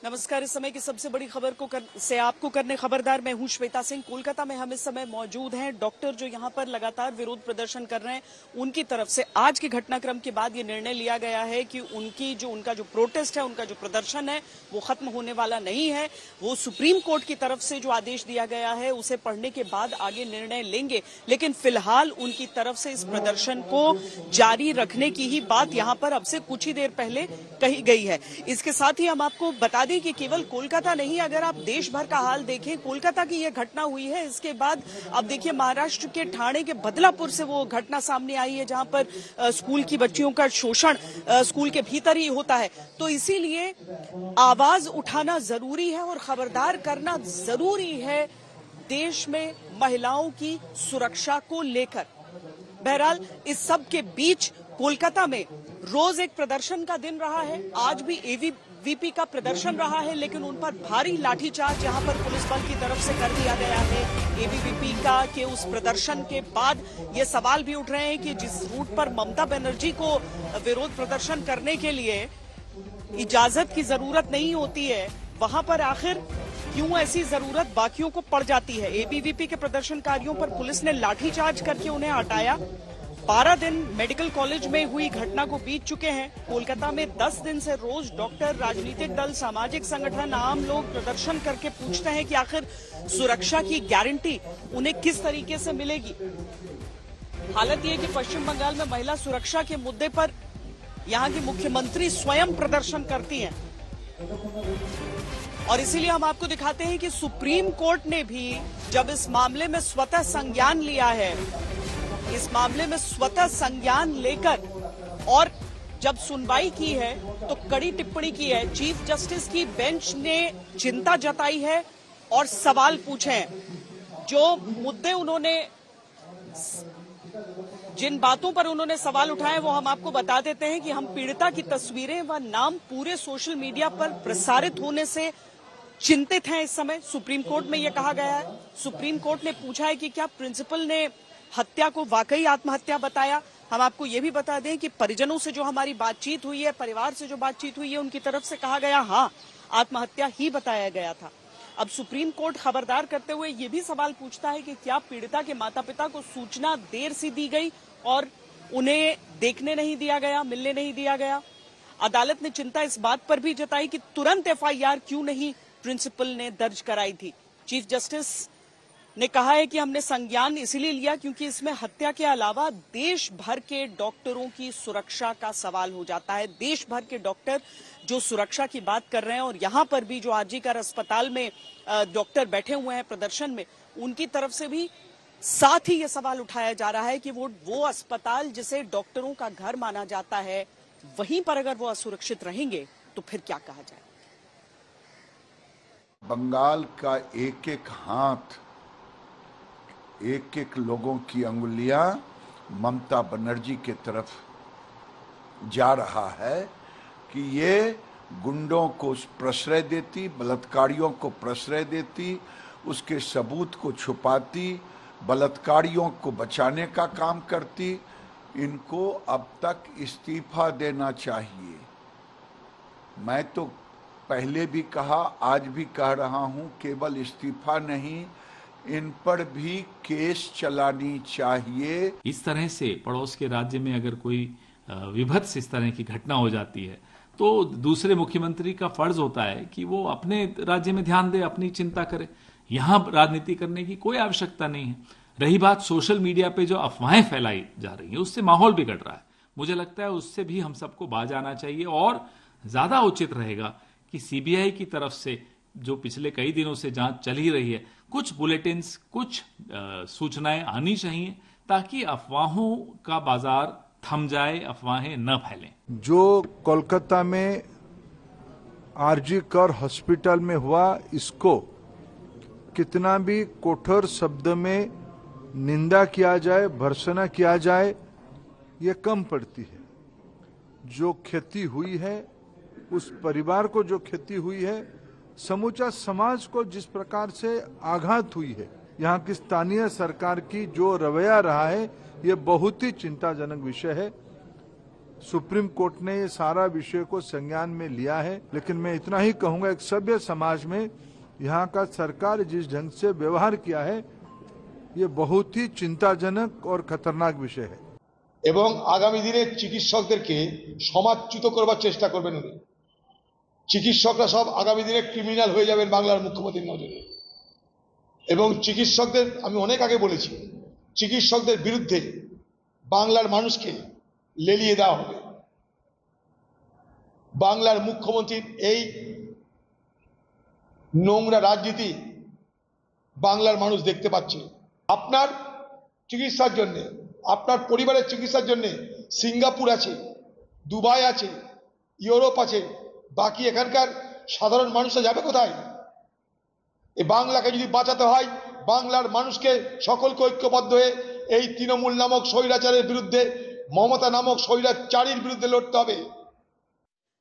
नमस्कार। इस समय की सबसे बड़ी खबर से आपको करने खबरदार। मैं हूं श्वेता सिंह। कोलकाता में हम इस समय मौजूद हैं। डॉक्टर जो यहां पर लगातार विरोध प्रदर्शन कर रहे हैं, उनकी तरफ से आज के घटनाक्रम के बाद ये निर्णय लिया गया है कि उनका जो प्रोटेस्ट है, उनका जो प्रदर्शन है, वो खत्म होने वाला नहीं है। वो सुप्रीम कोर्ट की तरफ से जो आदेश दिया गया है, उसे पढ़ने के बाद आगे निर्णय लेंगे। लेकिन फिलहाल उनकी तरफ से इस प्रदर्शन को जारी रखने की ही बात यहां पर अब से कुछ ही देर पहले कही गई है। इसके साथ ही हम आपको बता कि केवल कोलकाता नहीं, अगर आप देश भर का हाल देखें, कोलकाता की यह घटना हुई है, इसके बाद अब देखिए महाराष्ट्र के ठाणे के बदलापुर से वो घटना सामने आई है, जहां पर स्कूल की बच्चियों का शोषण स्कूल के भीतर ही होता है। तो इसीलिए आवाज उठाना जरूरी है और खबरदार करना जरूरी है देश में महिलाओं की सुरक्षा को लेकर। बहरहाल इस सब के बीच कोलकाता में रोज एक प्रदर्शन का दिन रहा है। आज भी एबीवीपी का प्रदर्शन रहा है, लेकिन उन पर भारी लाठीचार्ज यहां पर पुलिस बल की तरफ से कर दिया गया है। एबीवीपी के उस प्रदर्शन के बाद ये सवाल भी उठ रहे हैं कि जिस रूट पर ममता बनर्जी को विरोध प्रदर्शन करने के लिए इजाजत की जरूरत नहीं होती है, वहां पर आखिर क्यों ऐसी जरूरत बाकियों को पड़ जाती है। एबीवीपी के प्रदर्शनकारियों पर पुलिस ने लाठीचार्ज करके उन्हें हटाया। 12 दिन मेडिकल कॉलेज में हुई घटना को बीत चुके हैं। कोलकाता में 10 दिन से रोज डॉक्टर, राजनीतिक दल, सामाजिक संगठन, आम लोग प्रदर्शन करके पूछते हैं कि आखिर सुरक्षा की गारंटी उन्हें किस तरीके से मिलेगी। हालत यह कि पश्चिम बंगाल में महिला सुरक्षा के मुद्दे पर यहां की मुख्यमंत्री स्वयं प्रदर्शन करती हैं। और इसीलिए हम आपको दिखाते हैं कि सुप्रीम कोर्ट ने भी जब इस मामले में स्वतः संज्ञान लिया है, इस मामले में स्वतः संज्ञान लेकर और जब सुनवाई की है तो कड़ी टिप्पणी की है। चीफ जस्टिस की बेंच ने चिंता जताई है और सवाल पूछे हैं। जो मुद्दे उन्होंने, जिन बातों पर उन्होंने सवाल उठाए, वो हम आपको बता देते हैं कि हम पीड़िता की तस्वीरें व नाम पूरे सोशल मीडिया पर प्रसारित होने से चिंतित हैं। इस समय सुप्रीम कोर्ट में यह कहा गया है। सुप्रीम कोर्ट ने पूछा है कि क्या प्रिंसिपल ने हत्या को वाकई आत्महत्या बताया। हम आपको ये भी बता दें कि परिजनों से जो हमारी बातचीत हुई है, परिवार से जो बातचीत हुई है, उनकी तरफ से कहा गया हाँ, आत्महत्या ही बताया गया था। अब सुप्रीम कोर्ट खबरदार करते हुए ये भी सवाल पूछता है कि क्या पीड़िता के माता पिता को सूचना देर से दी गई और उन्हें देखने नहीं दिया गया, मिलने नहीं दिया गया। अदालत ने चिंता इस बात पर भी जताई कि तुरंत एफआईआर क्यों नहीं प्रिंसिपल ने दर्ज कराई थी। चीफ जस्टिस ने कहा है कि हमने संज्ञान इसलिए लिया क्योंकि इसमें हत्या के अलावा देश भर के डॉक्टरों की सुरक्षा का सवाल हो जाता है। देश भर के डॉक्टर जो सुरक्षा की बात कर रहे हैं, और यहां पर भी जो आरजीकर अस्पताल में डॉक्टर बैठे हुए हैं प्रदर्शन में, उनकी तरफ से भी साथ ही यह सवाल उठाया जा रहा है कि वो अस्पताल जिसे डॉक्टरों का घर माना जाता है, वहीं पर अगर वो असुरक्षित रहेंगे तो फिर क्या कहा जाए। बंगाल का एक एक हाथ, एक एक लोगों की अंगुलियां ममता बनर्जी के तरफ जा रहा है कि ये गुंडों को प्रश्रय देती, बलात्कारियों को प्रश्रय देती, उसके सबूत को छुपाती, बलात्कारियों को बचाने का काम करती। इनको अब तक इस्तीफा देना चाहिए। मैं तो पहले भी कहा, आज भी कह रहा हूं, केवल इस्तीफा नहीं, इन पर भी केस चलानी चाहिए। इस तरह से पड़ोस के राज्य में अगर कोई विभत्स इस तरह की घटना हो जाती है तो दूसरे मुख्यमंत्री का फर्ज होता है कि वो अपने राज्य में ध्यान दे, अपनी चिंता करे। यहां राजनीति करने की कोई आवश्यकता नहीं है। रही बात सोशल मीडिया पे जो अफवाहें फैलाई जा रही है, उससे माहौल बिगड़ रहा है। मुझे लगता है उससे भी हम सबको बाज आना चाहिए और ज्यादा उचित रहेगा कि सीबीआई की तरफ से, जो पिछले कई दिनों से जांच चल ही रही है, कुछ बुलेटिन्स, कुछ सूचनाएं आनी चाहिए ताकि अफवाहों का बाजार थम जाए, अफवाहें न फैलें। जो कोलकाता में आरजी कर हॉस्पिटल में हुआ, इसको कितना भी कठोर शब्द में निंदा किया जाए, भर्त्सना किया जाए, ये कम पड़ती है। जो क्षति हुई है, उस परिवार को जो क्षति हुई है, समूचा समाज को जिस प्रकार से आघात हुई है, यहाँ की स्थानीय सरकार की जो रवैया रहा है, ये बहुत ही चिंताजनक विषय है। सुप्रीम कोर्ट ने ये सारा विषय को संज्ञान में लिया है, लेकिन मैं इतना ही कहूंगा, एक सभ्य समाज में यहाँ का सरकार जिस ढंग से व्यवहार किया है, ये बहुत ही चिंताजनक और खतरनाक विषय है। এবং আগামী দিনে চিকিৎসকদেরকে সমাজচ্যুত করবার চেষ্টা করবেন উনি। চিকিৎসকরা সব আগামী দিনে ক্রিমিনাল হয়ে যাবেন বাংলার মুখ্যমন্ত্রীর নজরে। এবং চিকিৎসকদের আমি অনেক আগে বলেছি, চিকিৎসকদের বিরুদ্ধে বাংলার মানুষকে লেলিয়ে দেওয়া হবে। বাংলার মুখ্যমন্ত্রীর এই নোংরা রাজনীতি বাংলার মানুষ দেখতে পাচ্ছে। আপনার চিকিৎসার জন্য, আপনার পরিবারের চিকিৎসার জন্য সিঙ্গাপুর আছে, দুবাই আছে, ইউরোপ আছে, বাকি এখানকার সাধারণ মানুষরা যাবে কোথায়? এই বাংলাকে যদি বাঁচাতে হয়, বাংলার মানুষকে সকলকে ঐক্যবদ্ধ হয়ে এই তৃণমূল নামক স্বৈরাচারের বিরুদ্ধে, মমতা নামক স্বৈরাচারীর বিরুদ্ধে লড়তে হবে।